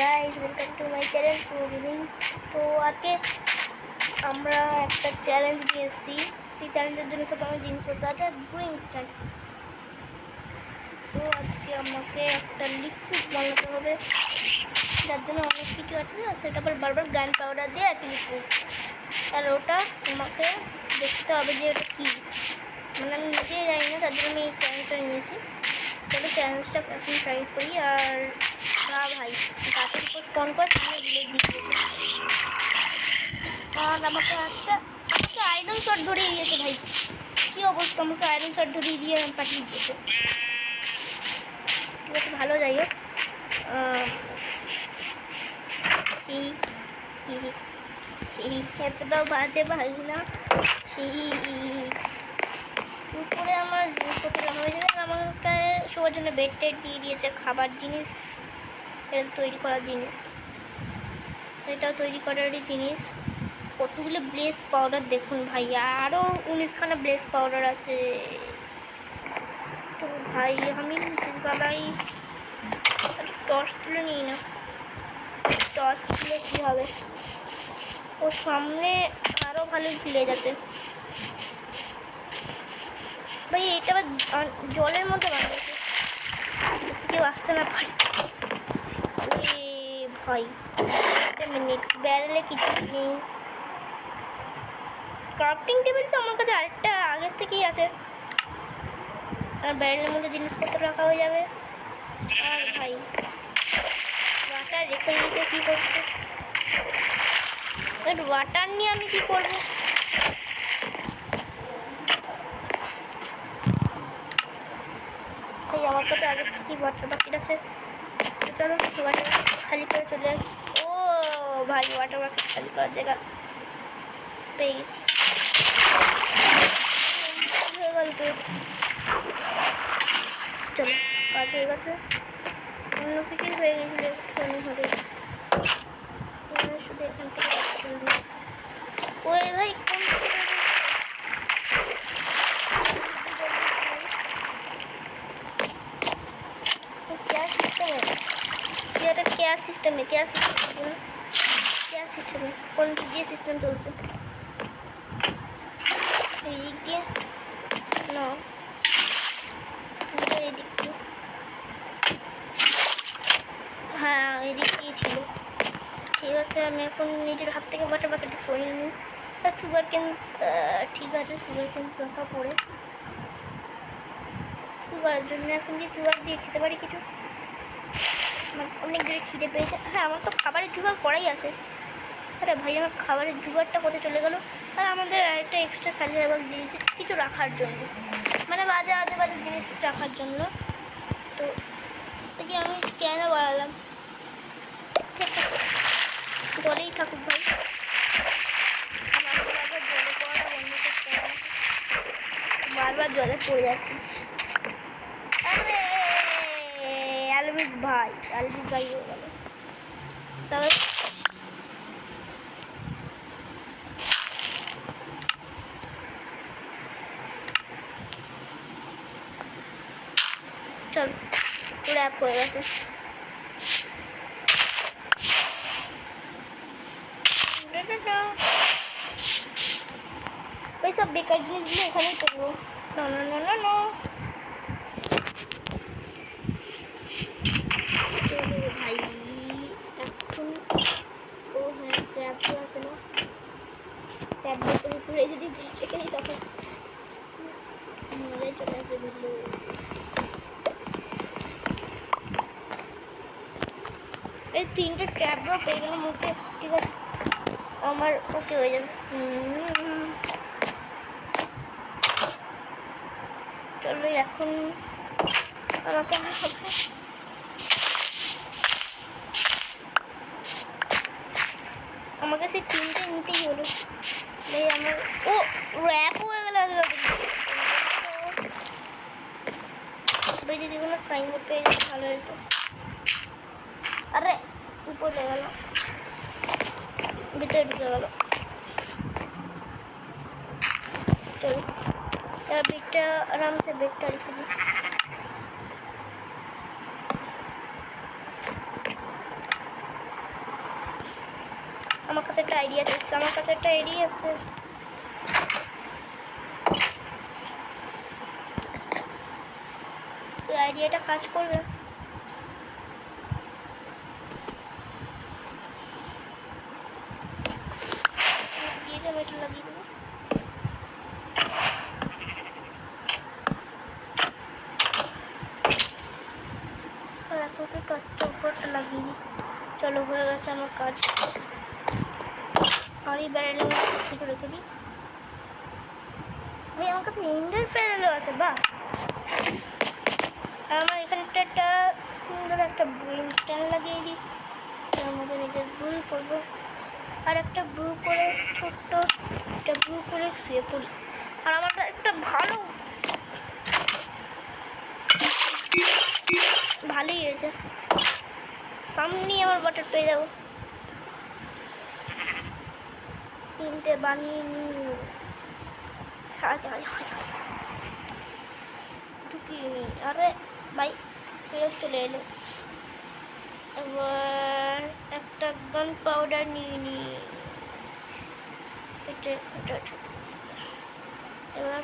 Guys, welcome to my channel to gaming. তো আজকে আমরা একটা চ্যালেঞ্জ নিয়ে এসেছি। সেই চ্যালেঞ্জের জন্য সব আমার জিনিসপত্র আছে ড্রয়িং স্ট্যান্ড। তো আজকে আমাকে একটা লিকুইড বানাতে হবে, যার জন্য অনেক কিছু আছে। সেটা আবার বারবার গান পাউডার দিয়ে একটা লিকুইড, আর ওটা আমাকে দেখতে হবে যে ওটা কী। মানে আমি নিজেই জানি না, তার জন্য আমি এই চ্যালেঞ্জটা নিয়েছি। তাহলে চ্যালেঞ্জটা এখন ট্রাই করি। আর না ভাই, গাছের উপর স্পন করে সামনে দিলে দিচ্ছে। আর আমাকে একটা আয়রন শট ধরিয়ে দিয়েছে ভাই। কী অবস্থা, আমাকে আয়রন শট ধরিয়ে দিয়ে পাঠিয়ে দিয়েছে। ঠিক আছে, ভালো, যাই হোক। এতটাও বাজে ভাই না। উপরে আমার জিনিসপত্র রাখা হয়ে যাবে। আমাকে সবার জন্য বেড টেড দিয়ে দিয়েছে, খাবার জিনিস, তৈরি করার জিনিস, এটাও তৈরি করারই জিনিস। কতগুলো ব্লেস পাউডার দেখুন ভাই, আরও 19খানা ব্লেস পাউডার আছে। তো ভাই আমি বাবাই টর্চ তুলে নিই না, টর্চ তুলে কী হবে, ওর সামনে আরও ভালো ঝুলে যাচ্ছে ভাই। এটা আবার জলের মধ্যে বানিয়েছে, কেউ আসতে না পারে। ভাই একটা মিনিট, ব্যারেলে কিছু নেই। ক্রাফটিং টেবিল তো আমার কাছে আরেকটা আগের থেকেই আছে, আর ব্যারেলের মধ্যে জিনিসপত্র রাখা হয়ে যাবে। আর ভাই ওয়াটার রেখে দিয়েছে, কী করতে, ওয়াটার নিয়ে আমি কী করবো? ভাই আমার কাছে আগের থেকেই ওয়াটার বাকেট আছে। চলো ওয়াটার খালি করে চলে আসি। ও ভাই, ওয়াটার বাকেট খালি করার জায়গা পেয়ে গেছি। হয়ে গেল তো, চলো কাজ হয়ে গেছে। অন্য কিছুই হয়ে গেছিল একটুখানি হলে, শুধু এখান থেকে ওই ভাই কোন সিস্টেমে কোন দিয়ে সিস্টেম চলছে? এই দিক দিয়ে না, এই দিক দিয়ে, হ্যাঁ এই দিক দিয়ে ছিল। ঠিক আছে, আমি এখন নিজের হাত থেকে ওয়াটার বাকেটে সরিয়ে নিই। আর সুগার কেন, ঠিক আছে, সুগার কেন দরকার পড়ে। সুগারের জন্য এখন কি সুগার দিয়ে খেতে পারি কিছু? আমার অনেক জোরে খিদে পেয়েছে। হ্যাঁ, আমার তো খাবারের জোগাড় করাই আছে। আরে ভাই, আমার খাবারের জোগাড়টা কোথায় চলে গেল? আর আমাদের আরেকটা এক্সট্রা সাইলের বক্স দিয়েছে কিছু রাখার জন্য, মানে বাজে জিনিস রাখার জন্য। তো দেখি আমি কেন বাড়ালাম, জলেই থাকুক ভাই। জলে পড়াটা বন্ধ করতে হবে, বারবার জলে পড়ে যাচ্ছি। আরে আলবিস ভাই হয়ে গেল। চল র্যাপ হয়ে গেছে। ওই সব বেকার জিনিসগুলো এখানেই করবো। না না না না না, ভাই এখন ও হ্যাঁ ট্যাবও আছে না, ট্যাবলেটের উপরে যদি রেখে দিই তখন মজাই চলে আসবে। বুঝলো, এই 3টে ট্যাবলেট পেয়ে গেলে মুখে, ঠিক আছে আমার ওকে হয়ে যাবে। চলো এখন আমাকে আমাকে সেই 3টে নিতেই হলো। এই আমার ও র্যাপ হয়ে গেল। যদি কোনো সাইনবোর্ড পেয়ে যেতে ভালো হতো। আরে উপরে গেল, ভিতরে ঢুকে গেল। চলো এবার বেডটা আরামসে বেডটা রেখে দিই। আমার কাছে একটা আইডিয়া এসছে, আমার কাছে একটা আইডিয়া এসছে। এই আইডিয়াটা কাজ করবে। দিয়ে যাবো, এটা লাগিয়ে দেবো। আর এখন তো টর্চটা উপরটা লাগিয়ে দিই। চলো, হয়ে গেছে আমার কাজ। আর এই ব্যারেলের মধ্যে কিছু রেখে দিই। ভাই আমার কাছে ইন্ডার প্যারেলও আছে, বাহ। আর আমার এখানটা একটা সুন্দর একটা ব্রিম স্ট্যান্ড লাগিয়ে দিই। তার মধ্যে নিজের ব্রু করবো, আর একটা ব্রু করে ছোট্ট একটা ব্রু করে শুয়ে পড়ি। আর আমার একটা ভালোই হয়েছে। সামনেই আমার বাটার পেয়ে যাবো। তিনটে বানিয়ে নিই, ঢুকিয়ে নিই। আরে ভাই ফেরত চলে এলো। এবার একটা গান পাউডার নিয়ে নিই। এবার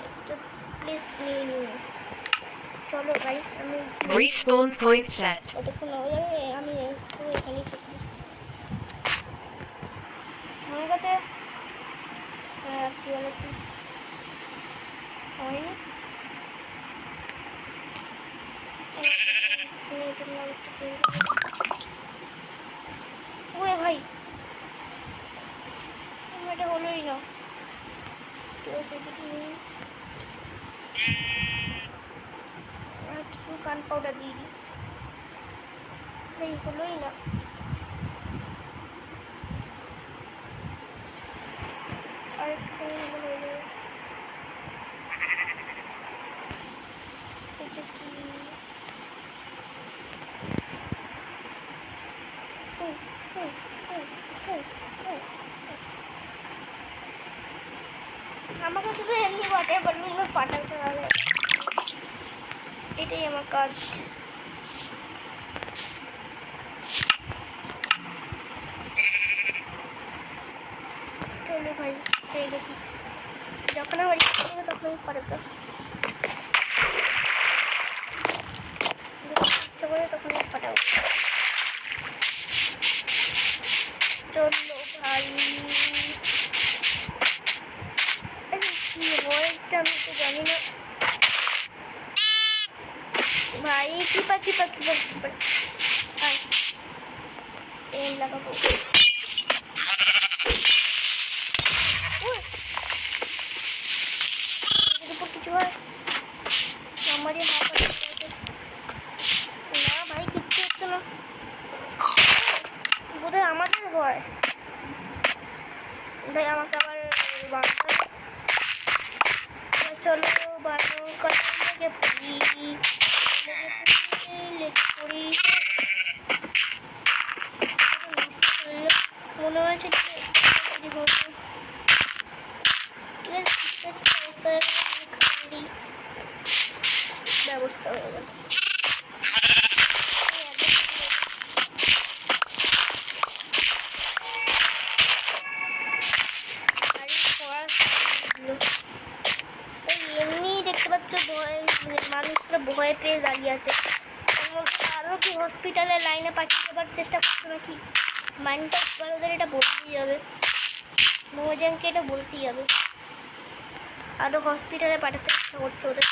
একটা প্লেস নিয়ে নিই। চলো ভাই, আমি Respawn point set. কতক্ষণ হয়ে যাবে, আমি এখানেই থাকবো। আমার কাছে কি বলে কি হয়নি। ওরে ভাই, এটা হলোই না। ঠিক আছে, কিছু কান পাউডার দিয়ে দিই। এই হলোই না। আর একটু হয়ে যাবে। এটা কি আমার কাছে তো এমনি ওয়াটার বালুনগুলো ফাটাতে হবে। এটাই আমার কাজ। চলো ভাই, পেয়ে গেছি। যখন আমার ইচ্ছে করবে তখন আমি ফাটাতে, ইচ্ছা করে তখন আমি ফাটাবো। চলো ভাই, কি হয়েছে আমি তো জানি না ভাই। কি পাখি তেল লাগাবো। কিছু হয় আমারই হাত না ভাই, কিচ্ছু হচ্ছে না। বোধহয় আমাদের হয় ভাই। আমাকে আবার বাঁধতে হবে। চলো বানানোর কথা লেগে পড়ি। মনে হয়েছে ঠিক আছে, ব্যবস্থা হয়ে গেল। এমনি দেখতে পাচ্ছ মানুষরা ভয় পেয়ে দাঁড়িয়ে আছে। আরও কি হসপিটালে লাইনে পাঠিয়ে দেবার চেষ্টা করছো নাকি? মাইন্ডটা ওদের এটা বলতেই হবে, মহাজনকে এটা বলতেই হবে। আরও হসপিটালে পাঠাতে ইচ্ছা করছে ওদের।